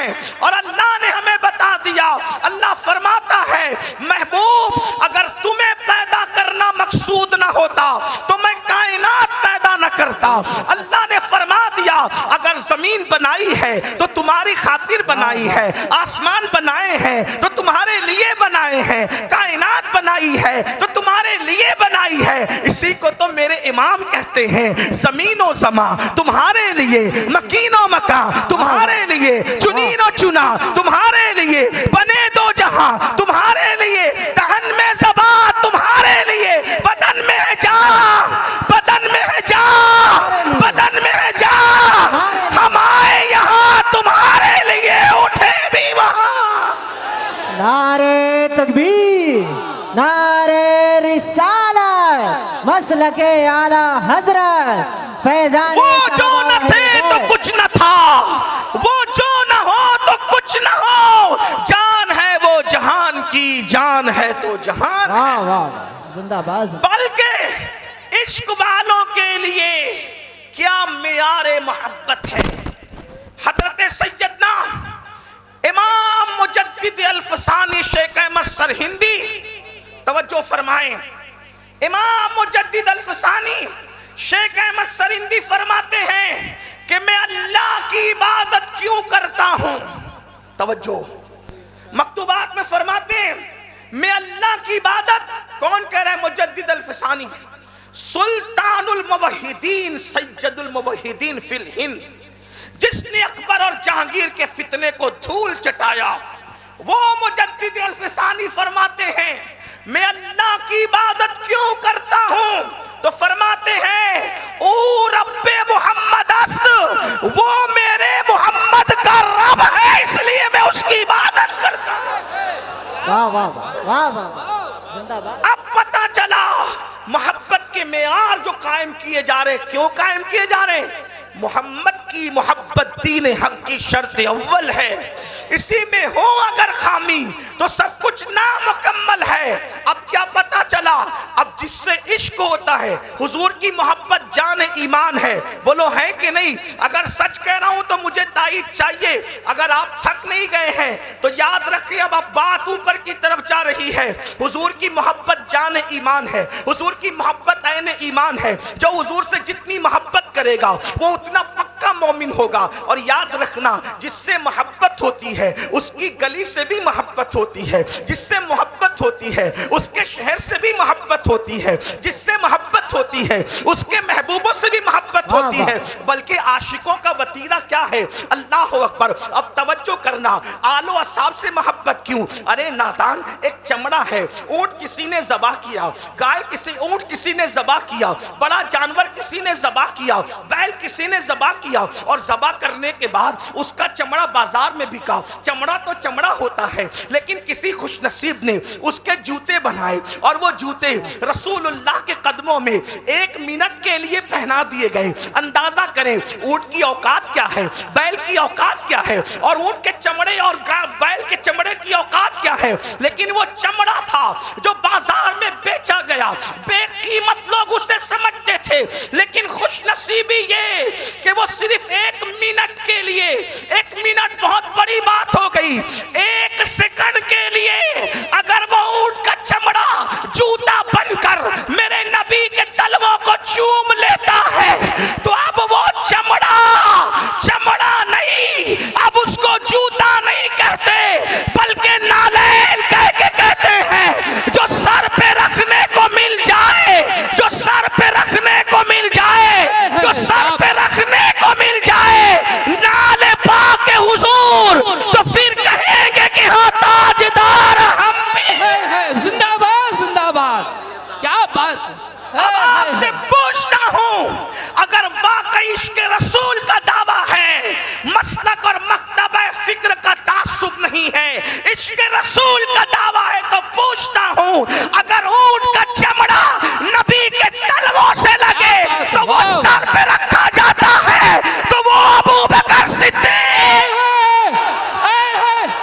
हैं। और अल्लाह ने हमें बता दिया, अल्लाह फरमाता है महबूब अगर तुम्हें पैदा करना मकसूद ना होता तो मैं कायनात पैदा न करता। अल्लाह ने फरमा दिया अगर जमीन बनाई है तो तुम्हारी खातिर बनाई है, आसमान बनाए हैं तो तुम्हारे लिए बनाए हैं, कायनात बनाई है तो तुम्हारे लिए बनाई है। इसी को तो मेरे इमाम कहते हैं जमीनो जमा तुम्हारे लिए, मकीनो मका तुम्हारे लिए, चुनीनो चुना तुम्हारे लिए, बने दो जहां तुम्हारे लिए, तहन में ज़बा तुम्हारे लिए, बदन में है जा, बदन में है जा, बदन में है जा, हम आए यहाँ तुम्हारे लिए, उठे भी वहां। नारे तकबीर, नारे रिसालत, मसलके आला हजरत फैजान। वो जो न थे तो कुछ न था, वो जो न हो तो कुछ न हो, जान है वो जहान की, जान है तो जहान। वाह वाह जिंदाबाद। बल्कि इश्क वालों के लिए क्या मियारे मोहब्बत है। हजरत सैयदना इमाम मुजद्दिद अल्फसानी शेख अहमद सरहिंदी, तवज्जो फरमाएं, इमाम मुजद्दिद अल्फसानी शेख अहमद सरहिंदी फरमाते हैं कि मैं अल्लाह की इबादत क्यों करता हूं। तवज्जो, मकतूबात में फरमाते हैं मैं अल्लाह की इबादत, कौन कह रहा है? मुजद्दिद अल्फसानी, सुल्तानुल मुवहिदीन सैयदुल मुवहिदीन फिल हिंद, जिसने अकबर और जहांगीर के फितने को धूल चटाया, वो मुजद्दिद अल्फसानी फरमाते हैं मैं अल्लाह की इबादत क्यों करता हूं। तो फरमाते हैं ओ रब्बे मोहम्मद अस्त, वो मेरे मोहम्मद का रब है, इसलिए मैं उसकी इबादत करता हूं। वाह वाह वाह वाह जिंदाबाद। अब पता चला मोहब्बत के मेयार जो कायम किए जा रहे, क्यों कायम किए जा रहे? मोहम्मद की मोहब्बत दीन हक की शर्त अव्वल है, इसी में हो अगर खामी तो सब कुछ नामुकम्मल है। अब क्या पता चला, अब जिससे इश्क होता है, हुजूर की मोहब्बत जान ईमान है, बोलो है कि नहीं? अगर सच कह रहा हूं तो मुझे तायीद चाहिए। अगर आप थक नहीं गए हैं तो याद रखिए, अब बात ऊपर की तरफ जा रही है। हुजूर की मोहब्बत जान ईमान है, हुजूर की मोहब्बत ऐन ईमान है। जो हुजूर से जितनी मोहब्बत करेगा वो उतना पक्का मोमिन होगा। और याद रखना, जिससे मोहब्बत होती है उसकी गली से भी मोहब्बत होती है, जिससे मोहब्बत होती है उसके शहर से भी मोहब्बत होती है, जिससे मोहब्बत होती है उसके महबूबों से भी मोहब्बत होती है। बल्कि आशिकों का वतीरा क्या है? अल्लाह अकबर। अब तवज्जो करना, आलो असाब से मोहब्बत क्यों? अरे नादान, एक चमड़ा है, ऊंट किसी ने ज़बा किया, गाय किसी, ऊंट किसी ने ज़बा किया, बड़ा जानवर किसी ने ज़बा किया, बैल किसी ने ज़बा किया, और ज़बा करने के बाद उसका चमड़ा बाजार में बिका। चमड़ा तो चमड़ा होता है, लेकिन किसी खुशनसीब ने उसके जूते बनाए, और वो जूते रसूलुल्लाह के कदमों में 1 मिनट के लिए पहना दिए गए। अंदाजा करें ऊंट की औकात क्या है, बैल की औकात क्या है, और ऊंट के चमड़े और बैल के चमड़े की औकात क्या है। लेकिन वो चमड़ा था जो बाजार में बेचा गया, बेकीमत लोग उसे समझते थे। लेकिन खुशनसीबी ये कि वो सिर्फ 1 मिनट के लिए, 1 मिनट बहुत बड़ी बात हो गई, 1 सेकंड के लिए अगर वो ऊंट का चमड़ा जूता बनकर मेरे नबी के तलवों को चूम लेता है, तो अब वो चमड़ा चमड़ा नहीं, अब उसको जूता नहीं कहते, बल्कि नालैन कह के कहते हैं। जो सर पे रखने को मिल जाए, जो सर पे रखने को मिल जाए, जो सर पे रखने को मिल जाए नाले पाके हुजूर, तो फिर कहेंगे कि हाँ ताजदार हम हैं। जिंदाबाद जिंदाबाद, क्या बात। अब आपसे पूछता हूं, अगर वाकई इश्क रसूल का दावा है, मसलक और मकतबा फिक्र का तासुब नहीं है, इश्क रसूल का दावा है, तो पूछता हूं अगर ऊंट का चमड़ा नबी के तलवों से लगे तो वो सर पे रखा जाता है, तो वो अबू बकर सिद्दीक।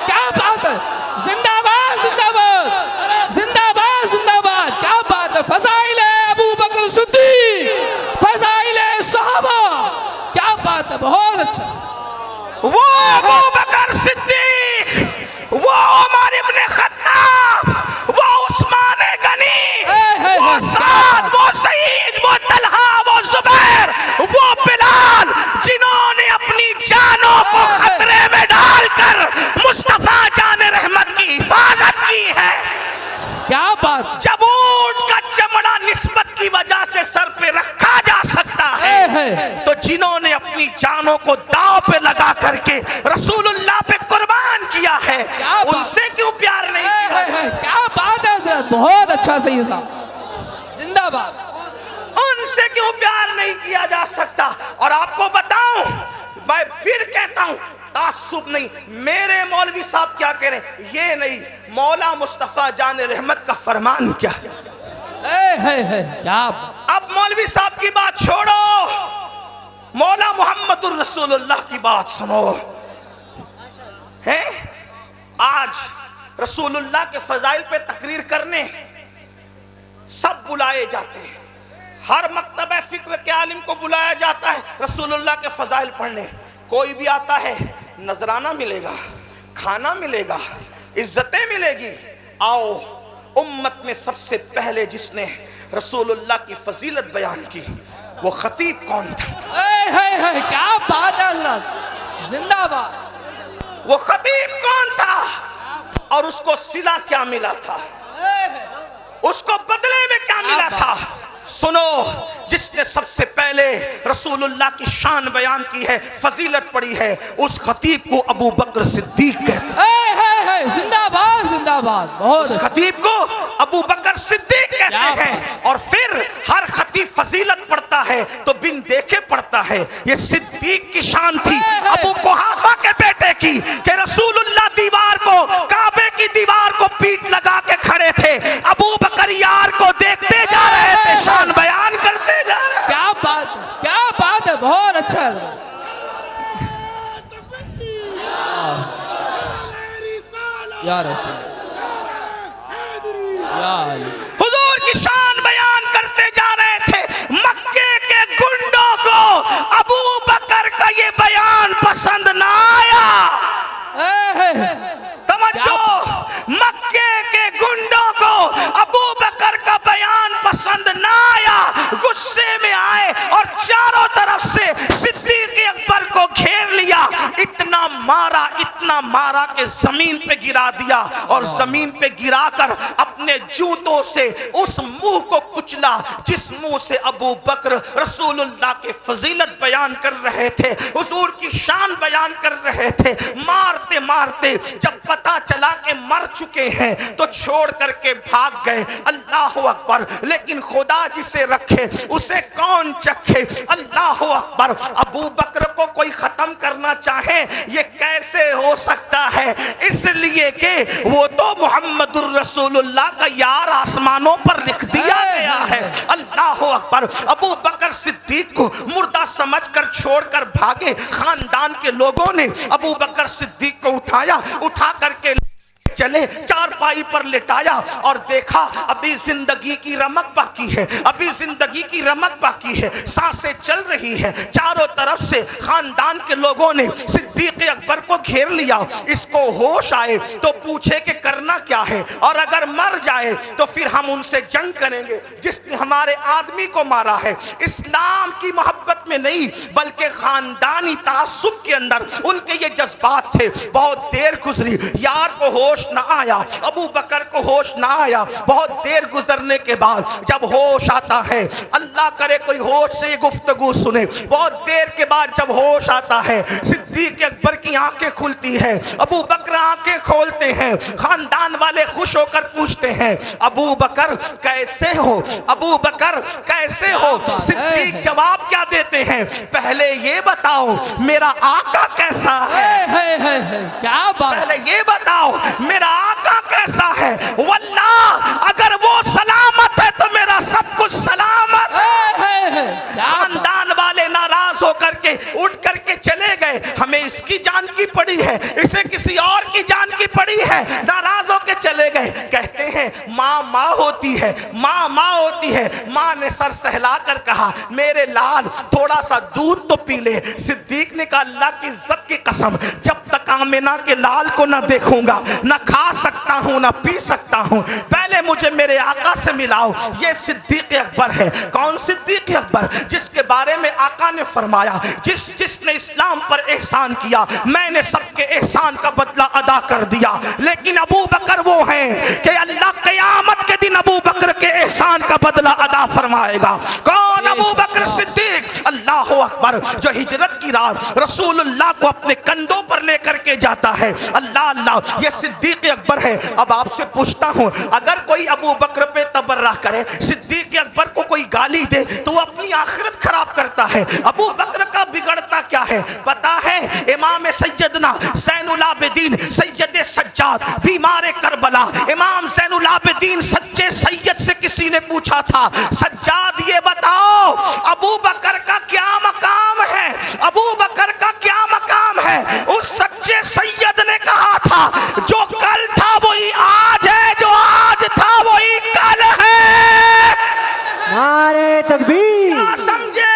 क्या बात है, जिंदाबाद जिंदाबाद जिंदाबाद जिंदाबाद, क्या बात है। फज़ाइल अबू बकर सिद्दीक, फज़ाइल सहाबा, क्या बात है, बहुत अच्छा। वो अबू बकर सिद्दीक नहीं है। क्या बात, जब ऊंट का चमड़ा निस्बत की वजह से सर पे रखा जा सकता है, तो जिन्होंने अपनी जानों को दांव पे लगा करके रसूलुल्लाह पे कुर्बान किया है, उनसे क्यों प्यार नहीं किया? क्या बात है हजरत, बहुत अच्छा सही साहब, जिंदाबाद। उनसे क्यों प्यार नहीं किया जा सकता? और आपको बताऊं, मैं फिर कहता हूं, तासुब नहीं। मेरे मौलवी साहब क्या कह रहे हैं ये नहीं, मौला मुस्तफा जान रहमत का फरमान क्या है। क्या अब मौलवी साहब की बात छोड़ो, मौला मोहम्मदुर रसूलुल्लाह की बात सुनो। है आज रसूलुल्लाह के फजाइल पे तकरीर करने सब बुलाए जाते हैं, हर मकतबे फिक्र के आलिम को बुलाया जाता है रसूलुल्लाह के फजाइल पढ़ने। कोई भी आता है, नजराना मिलेगा, खाना मिलेगा, इज्जतें मिलेगी। आओ, उम्मत में सबसे पहले जिसने रसूलुल्लाह की फजीलत बयान की वो खतीब कौन था? क्या बात है हजरत, जिंदाबाद। वो खतीब कौन था और उसको सिला क्या मिला था, उसको बदले में क्या मिला था? सुनो, जिसने सबसे पहले रसूलुल्लाह की शान बयान की है, फजीलत पड़ी है, उस खतीब को अबू बकर सिद्दीक कहते हैं। जिंदाबाद जिंदाबाद। बहुत उस खतीब को अबू बकर सिद्दीक कहते हैं। और फिर हर खतीब फजीलत पढ़ता है तो बिन देखे पढ़ता है। ये सिद्दीक की शान थी अबू कुहाफा के बेटे की, कि रसूलुल्लाह दीवार को, काबे की दीवार को पीठ लगा के खड़े थे, अबू बकर यार को देखते जा रहे थे, शान बयान करते जा रहे। क्या बात है, बहुत अच्छा है। या रसूल, या अली। हुजूर की शान बयान करते जा रहे थे। मक्के के गुंडों को अबू बकर का ये बयान पसंद ना आया। तवज्जो, मक्के के गुंडों को अबू बकर का बयान पसंद ना आया, गुस्से में आए और चारों तरफ से सिद्दीक अकबर को घेर लिया। इतना मारा कि जमीन पे गिरा दिया और जमीन पे गिराकर अपने जूतों से उस मुंह को कुचला जिस मुंह से अबू बकर रसूलुल्लाह के फजीलत बयान कर रहे थे, हुजूर की शान बयान कर रहे थे। मारते मारते जब पता चला कि मर चुके हैं तो छोड़ करके भाग गए। अल्लाह अकबर। लेकिन खुदा जिसे रखे उसे कौन चखे। अल्लाह अकबर। अबू बकर को कोई खत्म करना चाहे ये कैसे हो सकता है? इसलिए कि वो तो मुहम्मदुर रसूलुल्लाह का यार आसमानों पर लिख दिया गया है। अल्लाह अकबर। अबू बकर सिद्दीक को मुर्दा समझकर छोड़कर भागे। खानदान के लोगों ने अबू बकर सिद्दीक को उठाया, उठा करके चले, चारपाई पर लेटाया और देखा अभी जिंदगी की रमक बाकी है, अभी जिंदगी की रमक बाकी है, सांसें चल रही है। चारों तरफ से खानदान के लोगों ने सिद्दीक अकबर को घेर लिया। इसको होश आए तो पूछे कि करना क्या है, और अगर मर जाए तो फिर हम उनसे जंग करेंगे जिसने हमारे आदमी को मारा है। इस्लाम की मोहब्बत में नहीं बल्कि खानदानी तासुब के अंदर उनके ये जज्बात थे। बहुत देर गुजरी, यार को होश ना आया, अबू बकर को होश ना आया। बहुत देर गुजरने के बाद जब होश आता है, अल्लाह करे कोई होश से ये गुफ्तगू सुने, बहुत देर के बाद जब होश आता है, सिद्दीक अकबर की आंखें खुलती है, अबू बकर आंखें खोलते हैं। खानदान वाले खुश होकर पूछते हैं, अबू बकर कैसे हो, अबू बकर कैसे हो? सिद्दीक जवाब क्या देते हैं? पहले ये बताओ मेरा आका कैसा है। क्या बात। पहले ये बताओ मेरा आका कैसा है। वल्लाह अगर वो सलामत है तो मेरा सब कुछ सलामत है। खानदान वाले नाराज होकर के उठ करके चले गए। हमें इसकी जान की पड़ी है, इसे किसी और की जान की पड़ी है, नाराज होकर चले गए। कहते हैं माँ माँ होती है, माँ माँ होती है। माँ ने सर सहला कर कहा मेरे लाल थोड़ा सा दूध तो पी ले। सिद्दीक ने कहा अल्लाह की इज्जत की कसम, जब तक आमिना के लाल को ना देखूंगा ना खा सकता हूँ ना पी सकता हूँ, पहले मुझे मेरे आका से मिलाओ। ये सिद्दीक अकबर है। कौन सिद्दीक अकबर? जिसके बारे में आका ने फरमाया जिसने इस्लाम पर एहसान किया मैंने सबके एहसान का बदला अदा कर दिया। लेकिन अबू बकर वो हैं कि अल्लाह क़यामत के दिन अबू बकर के एहसान का बदला अदा फरमाएगा। कौन? अबू बकर सिद्दीक। अल्लाह अकबर, जो हिजरत की रात रसूलुल्लाह को अपने कंधों पर लेकर के जाता है। अल्लाह अल्लाह, ये सिद्दीक अकबर है। अब आपसे पूछता हूँ, अगर कोई अबू बकर पे तबर्रा करे, सिद्दीक अकबर को कोई गाली दे तो वो अपनी आखिरत खराब करता है। अबू बकर का बिगड़ता क्या है पता है? इमाम सैयदना ज़ैनुल आबिदीन सैयद सज्जाद बीमार करबला, इमाम ज़ैनुल आबिदीन सच्चे सैयद से किसी ने पूछा था सज्जाद ये बताओ अबू बकर का क्या मकाम है, अबू बकर का क्या मकाम है? उस सच्चे सैयद ने कहा था जो कल था वही आज है, जो आज था वही कल है। नारे तकबीर। क्या समझे?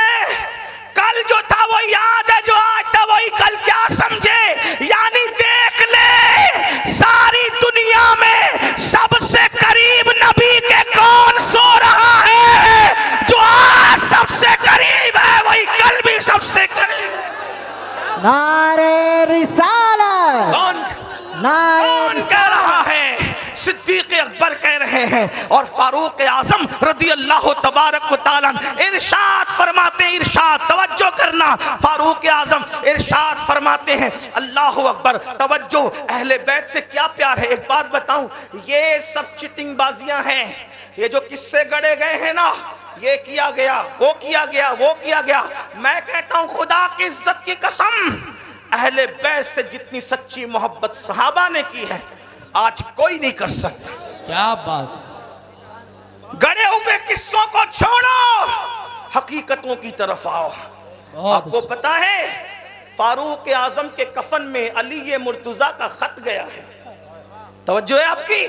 कल जो था वही आज है, जो आज था वही कल। क्या समझे? यानी देख ले सारी दुनिया में सबसे करीब नबी के कौन सो रहा है? जो आज सबसे करीब है वही कल भी सबसे करीब। नारे रिसालत। कौन नारे कह रहा है? सिद्दीक अकबर कह रहे हैं। और फारूक आजम रदी अल्लाह तबारक व तआला इरशाद फरमाते हैं, इरशाद तवज्जो करना, फारूक आजम इरशाद फरमाते हैं अल्लाह अकबर, तवज्जो, अहले बैत से क्या प्यार है। एक बात बताऊं, ये सब चिटिंग बाजियां हैं। ये जो किस्से गढ़े गए हैं ना, ये किया गया, वो किया गया, वो किया गया। मैं कहता हूं खुदा की इज्जत की कसम, अहले बैत से जितनी सच्ची मोहब्बत सहाबा ने की है आज कोई नहीं कर सकता। क्या बात। गड़े हुए किस्सों को छोड़ो, हकीकतों की तरफ आओ। आपको पता है फारूक आजम के कफन में अली मुर्तजा का खत गया है। तवज्जो है आपकी?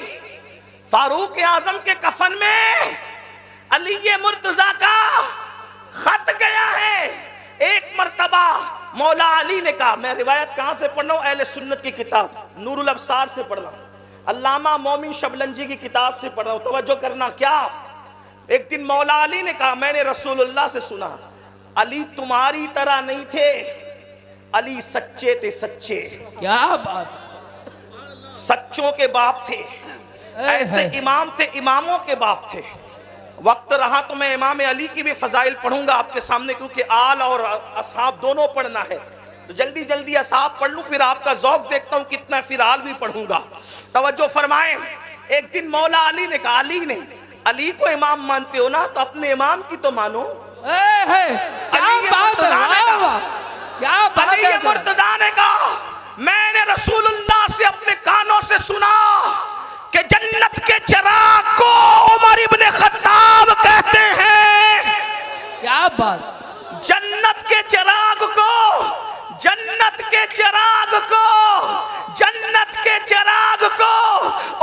फारूक आजम के कफन में अली मुर्तजा का खत गया है। एक मर्तबा मौला अली ने कहा, मैं रिवायत कहां से पढ़ रहा हूं? अहले सुन्नत की किताब नूरुल अब्सार से पढ़ रहा हूं, अल्लामा मोमिन शबलंजी की किताब से पढ़ रहा हूं। तवज्जो करना। क्या? एक दिन मौला अली ने कहा मैंने रसूलुल्लाह से सुना अली तुम्हारी तरह नहीं थे, अली सच्चे थे, सच्चे। क्या बात। सच्चों के बाप थे, ऐसे इमाम थे, इमामों के बाप थे। वक्त रहा तो मैं इमाम अली की भी फजाइल पढ़ूंगा आपके सामने, क्योंकि आल और असहाब दोनों पढ़ना है। तो जल्दी जल्दी असहाब पढ़ लूं, फिर आपका जौक देखता हूं कितना, फिर आल भी पढ़ूंगा। तवज्जो फरमाएं। एक दिन मौला अली ने कहा, अली ने, अली को इमाम मानते हो ना तो अपने इमाम की तो मानो। अली मुर्तजा ने कहा मैंने रसूलुल्लाह से अपने कानों से सुना कि जन्नत के चिराग को उमर इब्ने खत्ताब कहते हैं। क्या बात। जन्नत के चिराग को, जन्नत के चिराग को, जन्नत के चिराग को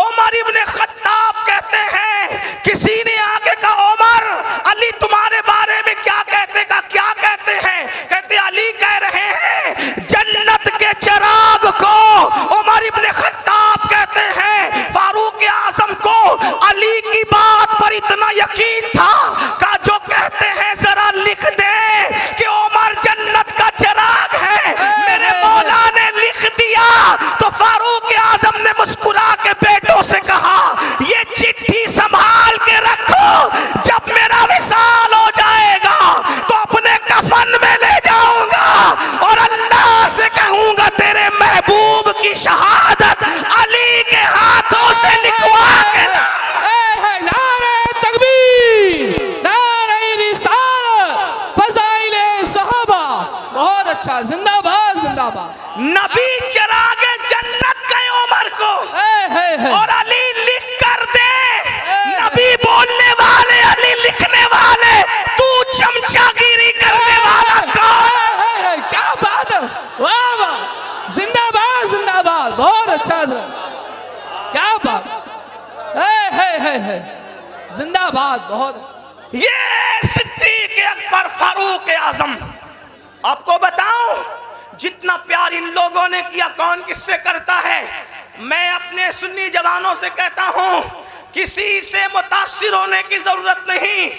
उमर इब्ने खत्ताब कहते हैं। किसी ने आगे कहा उमर अली तुम्हारे बारे में क्या कहते का, क्या कहते हैं? कहते अली कह रहे हैं जन्नत के चिराग को उमर इब्ने खत्ताब कहते हैं। फारूक आजम को अली की बात पर इतना यकीन था का जो कहते हैं जरा लिख दे कि उमर जन्नत का चिराग है। मेरे मौला ने लिख दिया तो फारूक आजम ने मुस्कुरा के बेटों से कहा ये चिट्ठी संभाल के रखो, जब मेरा विसाल हो जाएगा तो अपने कफन में ले जाऊंगा और अल्लाह से कहूंगा तेरे महबूब की शहादत अली के हाथों से लिखवा के। नारे तकबीर, नारे रिसालत, फज़ाइले सहाबा। बहुत अच्छा, जिंदाबाद जिंदाबाद। नबी चिरागे जन्नत गए उमर को और अली लिख कर दे। नबी बोलने वाले, अली लिखने वाले, तू चमचागिरी करने वाला कौन? क्या बात है। वाह वाह, जिंदाबाद जिंदाबाद। बहुत अच्छा, क्या बात है। है जिंदाबाद। बहुत ये सिद्दीक अकबर फारूक आजम, आपको बताऊं जितना प्यार इन लोगों ने किया कौन किससे करता है। मैं अपने सुन्नी जवानों से कहता हूं किसी से मुतासिर होने की जरूरत नहीं,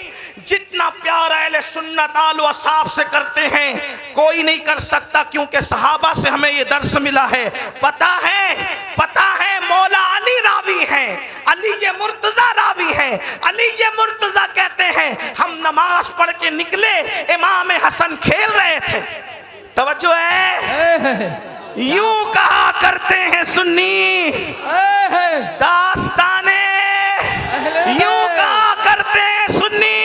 जितना प्यार अहले सुन्नत आलो असहाब से करते हैं कोई नहीं कर सकता, क्योंकि सहाबा से हमें ये दर्स मिला है। पता है मौला अली रावी हैं, अली ये मुर्तजा रावी हैं। अली ये मुर्तजा कहते हैं हम नमाज पढ़ के निकले, इमाम हसन खेल रहे थे। तवज्जो है, यूं कहा करते हैं सुन्नी दास्ताने, यूं कहा करते हैं सुन्नी,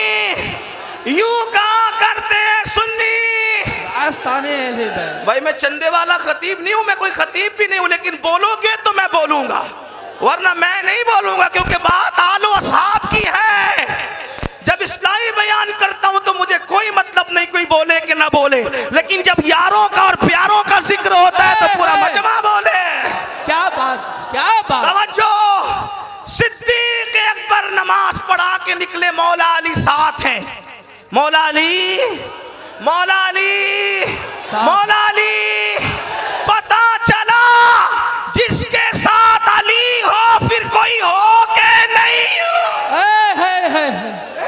यूं कहा करते हैं सुन्नी दास्ताने अहले बैत। भाई मैं चंदे वाला खतीब नहीं हूं, मैं कोई खतीब भी नहीं हूं, लेकिन बोलोगे तो मैं बोलूंगा वरना मैं नहीं बोलूंगा, क्योंकि बात आलो असहाब की है। जब इस्लाही बयान करता हूं तो मुझे कोई मतलब नहीं कोई बोले कि ना बोले, लेकिन जब यारों का और प्यारों का जिक्र होता है तो पूरा मजमा बोले। क्या बात, क्या बात। तवज्जो, सिद्दीक अकबर नमाज पढ़ा के निकले, मौला अली साथ हैं। मौला अली, मौला अली, मौला अली, पता चला जिसके साथ अली हो फिर कोई हो के नहीं हो।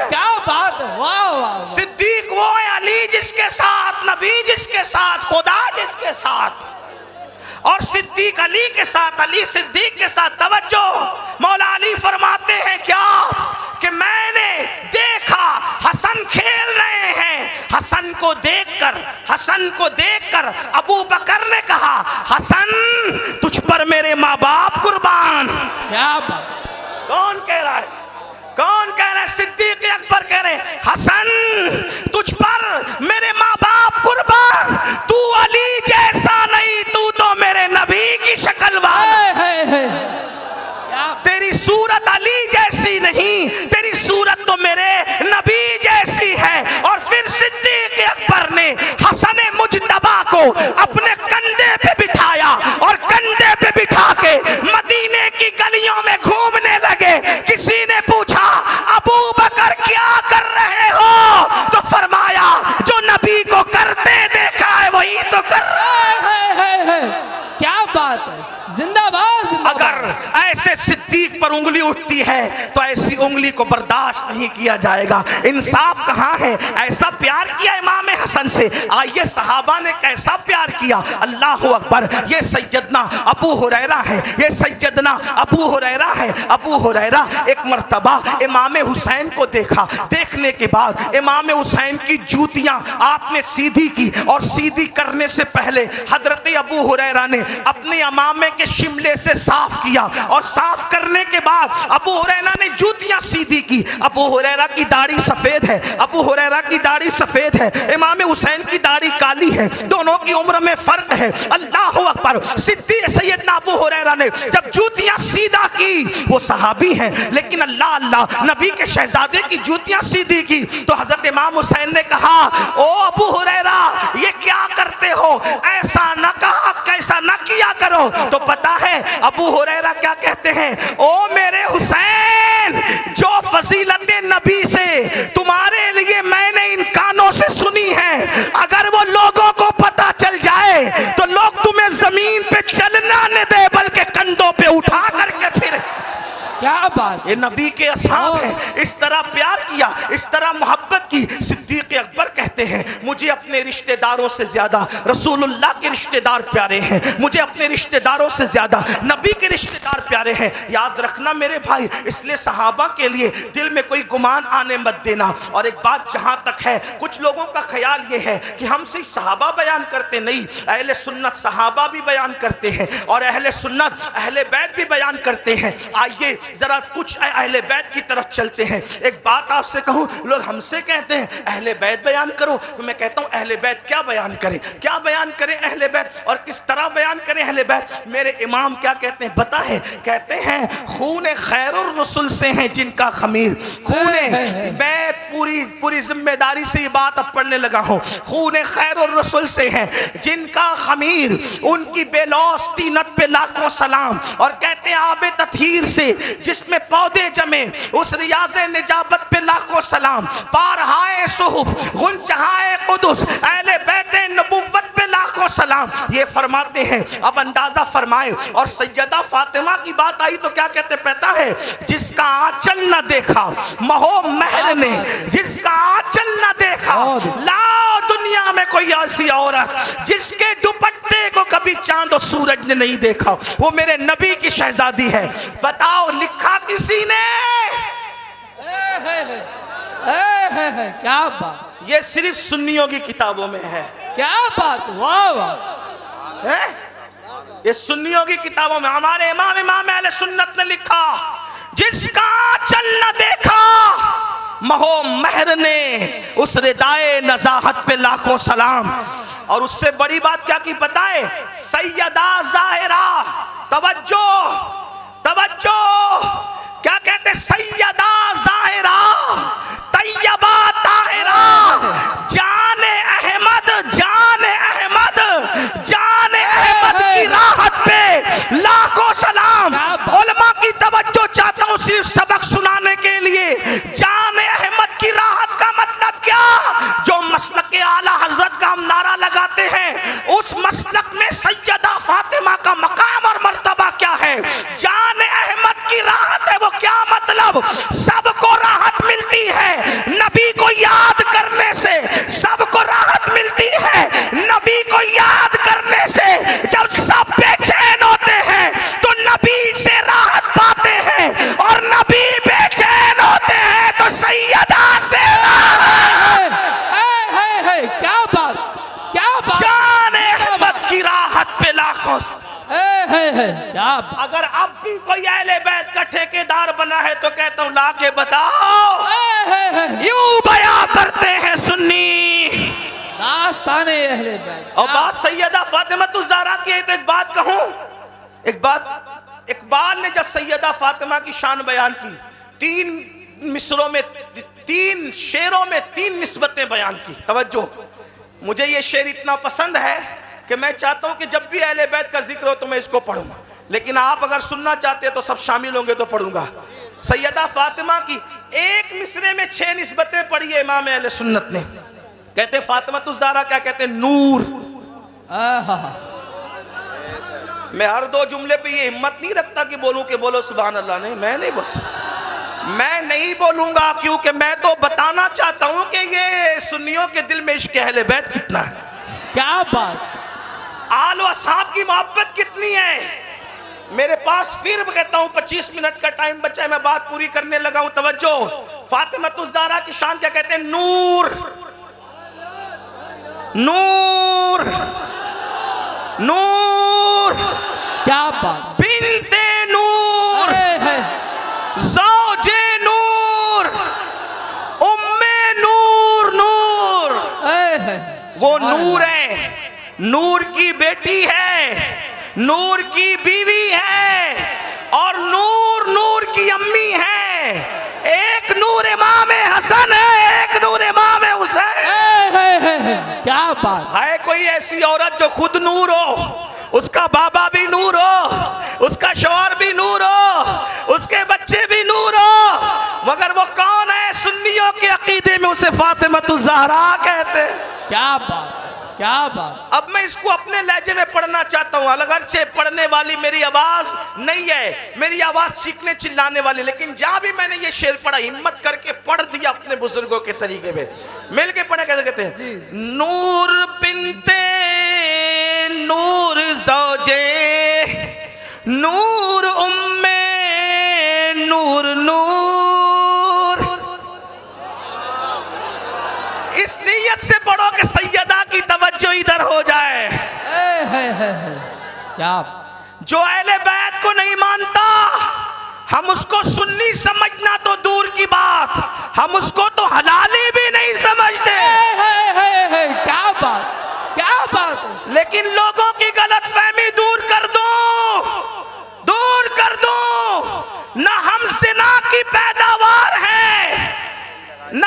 क्या बात, वाह वाह। सिद्दीक वो है अली जिसके साथ नबी, जिसके साथ खुदा, जिसके साथ, और सिद्दीक अली के साथ, अली सिद्दीक के साथ। तवज्जो, मौला अली फरमाते हैं क्या कि मैंने देखा हसन खेल रहे हैं, हसन को देखकर अबू बकर ने कहा हसन तुझ पर मेरे माँ बाप कुर्बान। क्या बात। कौन कह रहा है, कौन कह रहा है? सिद्दीक अकबर कह रहे हैं हसन तुझ पर मेरे माँ बाप कुर्बान, तू अली जैसा नहीं, तू तो मेरे नबी की शक्ल वाला। तेरी सूरत अली जैसी नहीं, तेरी सूरत तो मेरे नबी जैसी है। और फिर सिद्दीक अकबर ने हसन मुजतबा को अपने कंधे पे बिठाया और कंधे पे बिठा के मदीने की गलियों में घूमने लगे। किसी ने पूछा अबू बकर क्या कर रहे हो, तो फरमाया जो नबी को करते देखा है वही तो कर रहा है। क्या बात है, जिंदाबाद, जिंदाबाद। अगर ऐसे सिद्दीक पर उंगली उठती है तो ऐसी उंगली को बर्दाश्त नहीं किया जाएगा। इंसाफ कहाँ है? ऐसा प्यार किया इमाम हसन से, आइए सहाबा ने कैसा प्यार किया। अल्लाह अकबर। ये सैयदना अबू हुरैरा है, ये सैयदना अबू हुरैरा है। अबू हुरैरा एक मर्तबा इमाम हुसैन को देखा, देखने के बाद इमाम हुसैन की जूतियां आपने सीधी की, और सीधी करने से पहले हजरत अबू हुरैरा ने अपने अमामे के शिमले से साफ किया, और साफ करने के बाद अबू हुरैरा ने जूतियां सीधी की। अबू हुरैरा की दाढ़ी सफेद है, अबू हुरैरा की दाढ़ी सफेद है, इमाम हुसैन की दाढ़ी काली है, दोनों की उम्र में फर्क है। अल्लाह अकबर। सिद्दीक सैयदना अबू हुरैरा ने जब जूतियां सीधा की, वो सहाबी हैं लेकिन अल्लाह अल्लाह नबी के शहजादे की जूतियां सीधी की, तो हजरत इमाम हुसैन ने कहा ओ अबू हुरैरा ये क्या करते हो, ऐसा न कहा, कैसा न किया करो। तो पता है अबू हुरैरा क्या कहते हैं, ओ मेरे हुसैन जो फजीलतें नबी से तुम्हारे लिए मैंने इन कानों से सुनी है, अगर वो लोगों को पता चल जाए तो लोग तुम्हें जमीन पे चलना न दे बल्कि कंधों पे उठा करके फिर। क्या बात। ये नबी के असहाब हैं, इस तरह प्यार किया, इस तरह मोहब्बत की। सिद्दीक अकबर कहते हैं मुझे अपने रिश्तेदारों से ज्यादा रसूलुल्लाह के रिश्तेदार प्यारे हैं, मुझे अपने रिश्तेदारों से ज्यादा नबी के रिश्तेदार प्यारे हैं। याद रखना मेरे भाई, इसलिए सहाबा के लिए दिल में कोई गुमान आने मत देना। और एक बात जहां तक है, कुछ लोगों का ख्याल ये है कि हम सिर्फ सहाबा बयान करते नहीं, अहले सुन्नत सहाबा भी बयान करते हैं और अहले सुन्नत अहले बैत भी बयान करते हैं। आइए जरा कुछ अहले बैत की तरफ चलते हैं। एक बात आपसे कहूं, लोग हमसे कहते हैं अहले बैत बयान करो, तो मैं कहता हूं अहले बैत क्या बयान करें, क्या बयान करें अहले बैत, और किस तरह बयान करें अहले बैत। मेरे इमाम क्या कहते हैं पता है, कहते हैं खून खैरुर रसूल से है जिनका खमीर, खून मैं मैं पूरी जिम्मेदारी से ये बात अब पढ़ने लगा हूँ। खून खैर और रसूल से है, जिनका खमीर उनकी बेलौस तीनत पे लाखों सलाम। और कहते हैं आबे तथहीर से जिसमें पौधे जमे, उस रियाज़े निजाबत पे लाखों सलाम। पारहाए सुहुफ गुंजहाए कुदुस अहले बैते नबुव्वत पे लाखों सलाम। ये फरमाते हैं। अब अंदाजा फरमाए। और सैयदा फातिमा की बात आई तो क्या कहते पता है, जिसका आंचल न देखा महो महर ने, जिसका आंचल न देखा लाओ दुनिया में कोई ऐसी औरत जिसके दुपट्टे को कभी चांद और सूरज ने नहीं देखा, वो मेरे नबी की शहजादी है। बताओ लिखा किसी ने? क्या बात, ये सिर्फ सुन्नियों की किताबों में है। क्या बात, वाह वाह। है? ये सुन्नियों की किताबों में। हमारे इमाम अहले सुन्नत ने लिखा, जिसका आंचल न देखा महो महर ने, उस रिदाए नजाहत पे लाखों सलाम। और उससे बड़ी बात क्या की पता है? सैयदा ज़ाहिरा, तवज्जो तवज्जो, क्या कहते? सैयदा ज़ाहिरा तैयबा ताहिरा, जाने अहमद, जाने अहमद, जाने अहमद की राहत पे लाखों सलाम। उलमा की तवज्जो चाहता हूँ सिर्फ सबक सुनाने के लिए। जाने अहमद की राहत का मतलब क्या? जो मसलक आला हजरत का हम नारा लगाते हैं, उस मसलक में सैयदा फातिमा का मकाम और मर्तबा क्या है? जाने अहमद की राहत है, वो क्या मतलब? सबको राहत मिलती है नबी को याद करने से, सबको राहत मिलती है नबी को याद करने से। जब सब बेचैन होते हैं तो नबी से राहत पाते हैं, और नबी बेचैन होते हैं तो सैयदा से क्या बात, क्या बात। जाने अहमद की राहत पे लाखों। क्या बात। अगर अब भी कोई अहले बैत का ठेकेदार बना है तो कहता हूँ ला के बताओ। यूं बयां करते हैं सुन्नी दास्ताने अहले बैत। और बात सैयदा फातिमा ज़हरा की है तो एक बात कहूं, एक बात, इकबाल ने जब सैयदा फातिमा की शान बयान की, 3 मिसरों में, 3 शेरों में 3 निस्बतें बयान की। तवज्जो, मुझे ये शेर इतना पसंद है कि मैं चाहता हूं कि जब भी अहले बैत का जिक्र हो तो मैं इसको पढ़ूं, लेकिन आप अगर सुनना चाहते हैं तो सब शामिल होंगे तो पढ़ूंगा। सैयदा फातिमा की एक मिसरे में 6 निस्बतें पढ़ी है इमाम अहले सुन्नत ने। कहते फातिमा ज़हरा क्या कहते? नूर। मैं हर 2 जुमले पे ये हिम्मत नहीं रखता कि बोलूं कि बोलो सुभान अल्लाह। नहीं, मैं नहीं, बस मैं नहीं बोलूंगा, क्योंकि मैं तो बताना चाहता हूं कि ये सुन्नियों के दिल में इश्क अहले बैत कितना है। क्या बात, आल व असहाब की मोहब्बत कितनी है। मेरे पास फिर कहता हूं 25 मिनट का टाइम बचा है, मैं बात पूरी करने लगा हूं। तवज्जो, फातिमा ज़हरा की शान क्या कहते हैं? नूर, नूर, नूर। क्या बात। बिन्ते नूर, ज़ौजे नूर, उम्मे नूर, नूर। वो नूर है, नूर की बेटी है, नूर की बीवी है, और नूर नूर की अम्मी है। एक नूर इमाम हसन है, एक नूर इमाम हुसैन। क्या बात है। कोई ऐसी औरत जो खुद नूर हो, उसका बाबा भी नूर हो, उसका शौहर भी नूर हो, उसके बच्चे भी नूर हो, मगर वो कौन है? सुन्नियों के अकीदे में उसे फातिमा ज़हरा कहते। क्या बात, क्या बात। अब मैं इसको अपने लहजे में पढ़ना चाहता हूँ। अगरचे पढ़ने वाली मेरी आवाज नहीं है, मेरी आवाज चीखने चिल्लाने वाली, लेकिन जहां भी मैंने ये शेर पढ़ा हिम्मत करके पढ़ दिया अपने बुजुर्गों के तरीके पे। मिल के पढ़ा कैसे कहते हैं? नूर बिनते नूर ज़ौजे नूर उम्मे नूर नूर। इस नीयत से पढ़ो कि सैयदा की तवज्जो इधर हो जाए। क्या जो अहले बैत को नहीं मानता, हम उसको सुन्नी समझना तो दूर की बात, हम उसको तो हलाली भी नहीं समझते। क्या बात, क्या बात। लेकिन लोगों की गलतफहमी दूर कर दो, दूर कर दो। न हम ज़िना की पैदावार है, न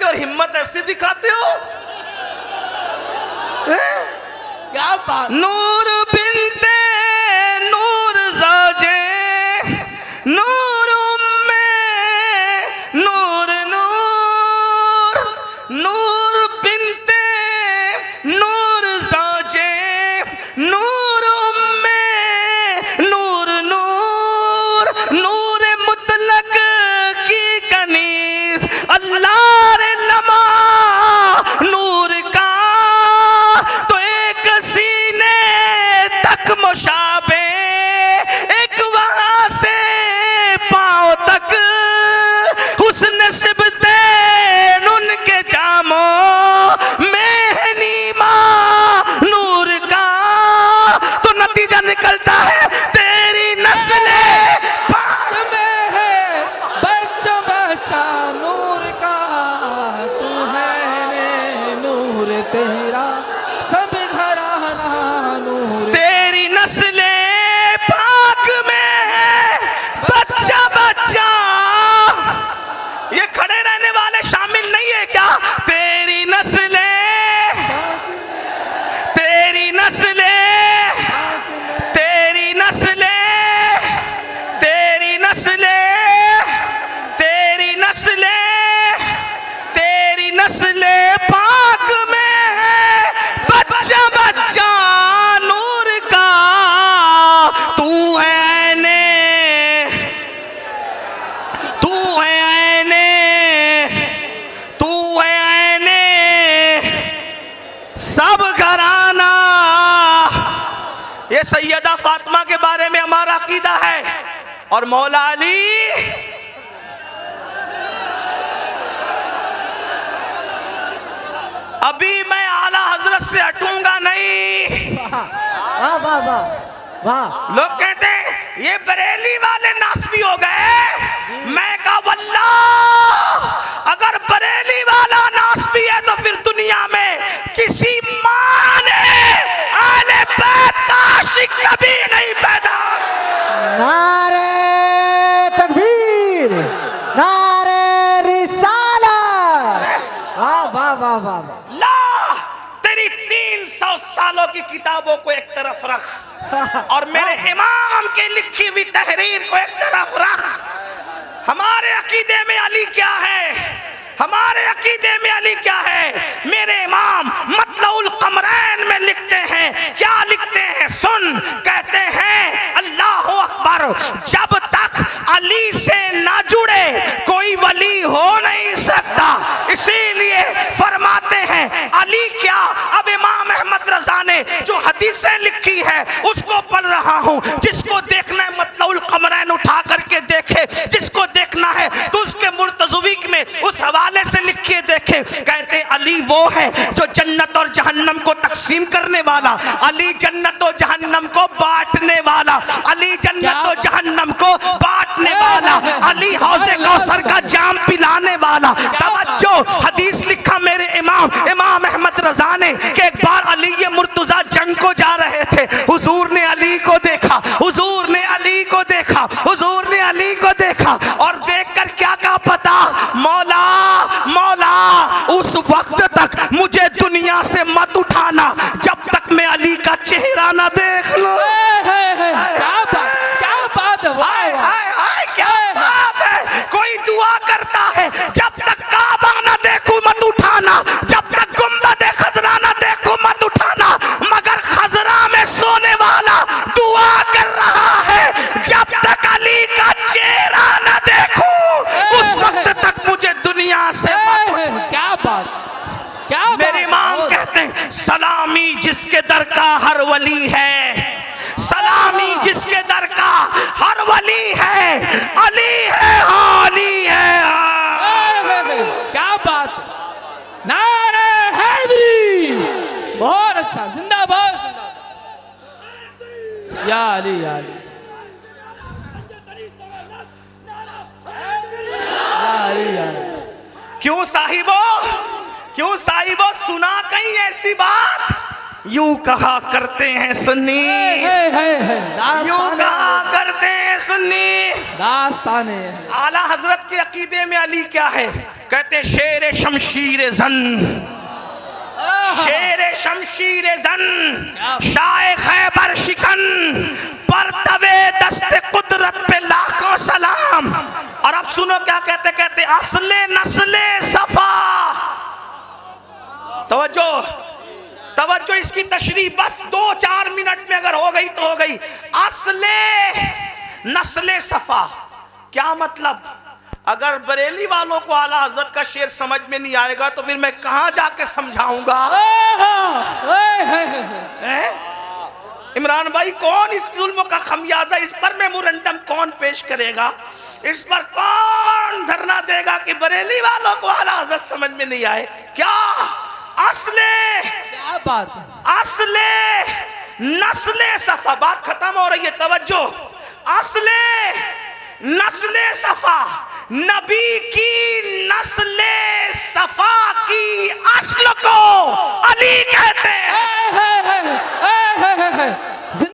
और हिम्मत ऐसी दिखाते हो। क्या बात। नूर बिनते नूर ज़ाजे नूर उम्मे नूर नूर नूर बिनते नूर ज़ाजे नूर उम्मे नूर नूर नूर मुतलक की कनीज अल्लाह रे लमा नूर का तो एक सीने तक मुशाबे एक वहां से पांव तक हुस्न सिबते उनके जामों में है नीमा नूर का तो नतीजा निकलता है तेरी नस्ले पाक में है बच्चा बच्चा नूर का, तू है ने नूर तेरा सब घराना नूर। तेरी नस्ले पाक में है बच्चा बच्चा। ये खड़े रहने वाले शामिल नहीं है क्या? तेरी नस्ले तेरी नस्ले तेरी नस्ले तेरी नस्ले तेरी नस्ले तेरी नस्ले पाक में है बच्चा बच्चा नूर का तू है ऐने तू है ऐने तू है ऐने सब घराना। ये सैयदा फातिमा के बारे में हमारा अकीदा है। और मौला अली अभी मैं आला हजरत से हटूंगा नहीं। वाह वाह वाह वाह। लोग कहते हैं ये बरेली वाले नासबी हो गए। मैं कहा वल्लाह अगर बरेली वाला नासबी है तो फिर दुनिया में किसी मां ने आले बैत का आशिक कभी नहीं पैदा। नारे तकबीर, नारे रिसालत। वाह वाह वाह वाह वाह। ला तेरी 300 सालों की किताबों को एक तरफ रख और मेरे इमाम के लिखी हुई तहरीर को एक तरफ रख। हमारे अकीदे में अली क्या है? हमारे अकीदे में अली क्या है? मेरे इमाम मतलउल कमरैन में लिखते हैं, क्या लिखते हैं सुन। कहते हैं अल्लाह अकबर, जब तक अली से ना जुड़े कोई वली हो नहीं सकता। इसीलिए फरमाते हैं अली क्या। अब इमाम अहमद रजा ने जो हदीसें लिखी है उसको पढ़ रहा हूँ। जिसको देखना है मतलउल कमरैन उठा करके देखे, जिसको देखना है तो उसके मुर्तज़वीक में उस हवाले से लिखिए देखे। कहते अली वो है जो जन्नत और जहन्नम को तकसीम करने वाला, अली जन्नत और जहन्नम को बांटने वाला, अली जन्नत और जहन्नम को बांटने वाला, अली हौज़े कौसर का जाम पिलाने वाला। तवज्जो, हदीस लिखा मेरे इमाम अहमद रजा ने कि एक बार अली ये मुर्तज़ा जंग को जा रहे थे। हुजूर ने अली को देखा, हुजूर ने अली को देखा, हुजूर ने अली को देखा और देखकर क्या कहा पता? मौला मौला उस वक्त तक मुझे दुनिया से मत उठाना जब तक मैं अली का चेहरा ना देख लूं। क्या बात है। हाय हाय हाय क्या बात है। कोई दुआ करता है जब तक काबा ना देखूं मत उठाना, जब तक गुंबद खजरा ना देखूं मत उठाना। मगर खजरा में सोने वाला दुआ कर रहा है जब तक अली का चेहरा ना देखूं उस वक्त तक मुझे दुनिया से क्या बात, क्या मेरे इमाम कहते हैं सलामी जिसके दर का हर वली है, सलामी जिसके दर का हर वली है, अली है हाँ अली है हाँ। क्या बात। नारे हैदरी, बहुत अच्छा, जिंदाबाद जिंदाबाद। या अली या अली या अली या अली। क्यों साहिबो सुना कहीं ऐसी बात? यूं कहा करते हैं सुन्नी, यूं कहा करते हैं सुन्नी। दास्ताने आला हजरत के अकीदे में अली क्या है? कहते शेर शमशीर जन, शेर शमशीर जन, शाह खैबर शिकन, पर तवे दस्ते कुदरत पे लाखों सलाम। और अब सुनो क्या कहते, कहते असले नस्ले सफा। तवज्जो तवज्जो, इसकी तशरीह बस 2-4 मिनट में अगर हो गई तो हो गई। असले नस्ले सफा क्या मतलब? अगर बरेली वालों को आला हजरत का शेर समझ में नहीं आएगा तो फिर मैं कहां जाके समझाऊंगा? इमरान भाई, कौन इस जुल्म का खमियाजा, इस पर मेमोरेंडम कौन पेश करेगा? इस पर कौन धरना देगा कि बरेली वालों को आला हजरत समझ में नहीं आए? क्या असले, क्या बात है, असले नस्ले सफा। बात खत्म हो रही है, तवज्जो। असले नस्ले सफा, नबी की नस्ले सफा की असल को अली कहते